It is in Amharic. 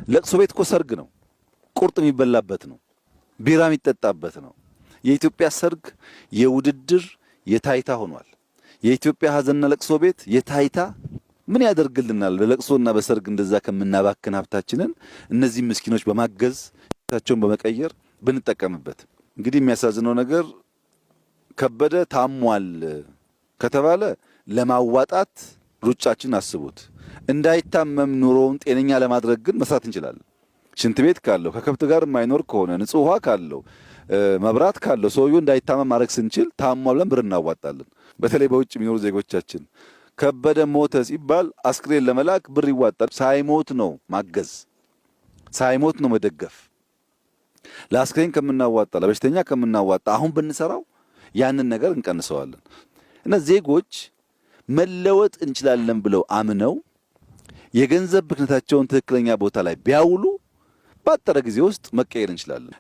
ለቅሶ ቤት እኮ ሰርግ ነው። ቁርጥ የሚበላበት ነው። ቢራ የሚጠጣበት ነው። የኢትዮጵያ ሰርግ የውድድር የታይታ ሆኗል። የኢትዮጵያ ሀዘንና ለቅሶ ቤት የታይታ ምን ያደርግልናል? በለቅሶና በሰርግ እንደዛ ከምናባክን ሀብታችንን እነዚህ ምስኪኖች በማገዝ ታቸውን በመቀየር ብንጠቀምበት። እንግዲህ የሚያሳዝነው ነገር ከበደ ታሟል ከተባለ ለማዋጣት ሩጫችን አስቡት። እንዳይታመም ኑሮውን ጤነኛ ለማድረግ ግን መስራት እንችላለን። ሽንት ቤት ካለው ከከብት ጋር የማይኖር ከሆነ ንጹህ ውሃ ካለው መብራት ካለው ሰውየው እንዳይታመም ማድረግ ስንችል ታሟል ብለን ብር እናዋጣለን። በተለይ በውጭ የሚኖሩ ዜጎቻችን ከበደ ሞተ ሲባል አስክሬን ለመላክ ብር ይዋጣል። ሳይሞት ነው ማገዝ፣ ሳይሞት ነው መደገፍ። ለአስክሬን ከምናዋጣ ለበሽተኛ ከምናዋጣ አሁን ብንሰራው ያንን ነገር እንቀንሰዋለን። እና ዜጎች መለወጥ እንችላለን ብለው አምነው የገንዘብ ብክነታቸውን ትክክለኛ ቦታ ላይ ቢያውሉ ባጠረ ጊዜ ውስጥ መቀየር እንችላለን።